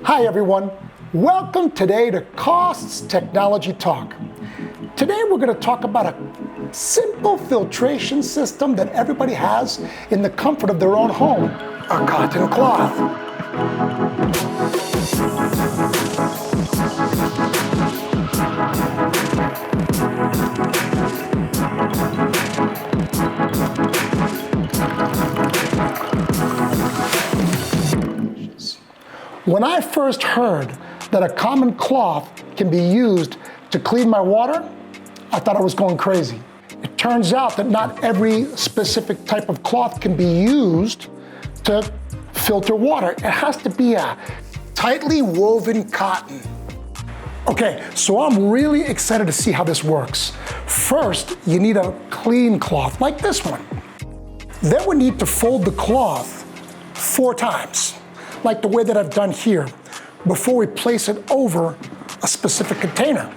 Hi everyone, welcome today to CAWST's Technology Talk. Today we're going to talk about a simple filtration system that everybody has in the comfort of their own home, a cotton cloth. When I first heard that a common cloth can be used to clean my water, I thought I was going crazy. It turns out that not every specific type of cloth can be used to filter water. It has to be a tightly woven cotton. Okay, so I'm really excited to see how this works. First, you need a clean cloth like this one. Then we need to fold the cloth 4 times. Like the way that I've done here, before we place it over a specific container.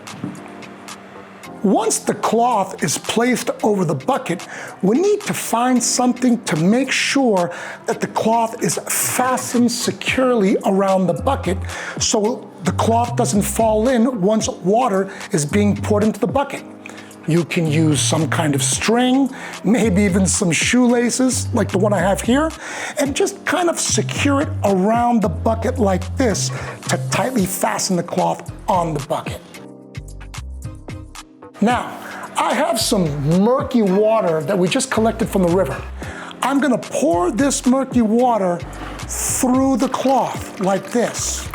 Once the cloth is placed over the bucket, we need to find something to make sure that the cloth is fastened securely around the bucket so the cloth doesn't fall in once water is being poured into the bucket. You can use some kind of string, maybe even some shoelaces like the one I have here, and just kind of secure it around the bucket like this to tightly fasten the cloth on the bucket. Now, I have some murky water that we just collected from the river. I'm gonna pour this murky water through the cloth like this.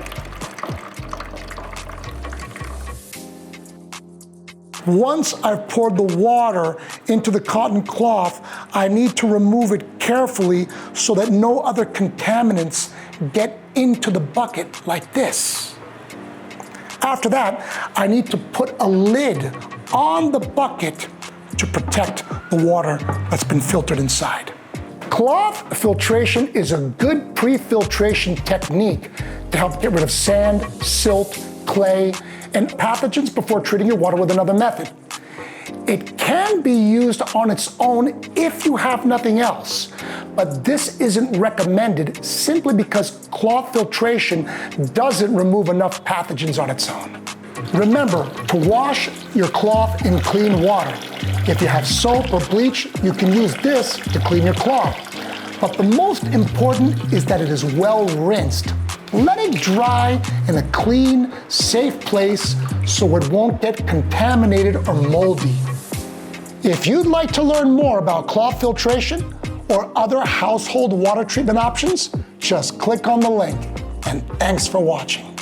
Once I've poured the water into the cotton cloth, I need to remove it carefully so that no other contaminants get into the bucket like this. After that, I need to put a lid on the bucket to protect the water that's been filtered inside. Cloth filtration is a good pre-filtration technique to help get rid of sand, silt, clay, and pathogens before treating your water with another method. It can be used on its own if you have nothing else, but this isn't recommended simply because cloth filtration doesn't remove enough pathogens on its own. Remember to wash your cloth in clean water. If you have soap or bleach, you can use this to clean your cloth. But the most important is that it is well rinsed. Let it dry in a clean, safe place so it won't get contaminated or moldy. If you'd like to learn more about cloth filtration or other household water treatment options, just click on the link. And thanks for watching.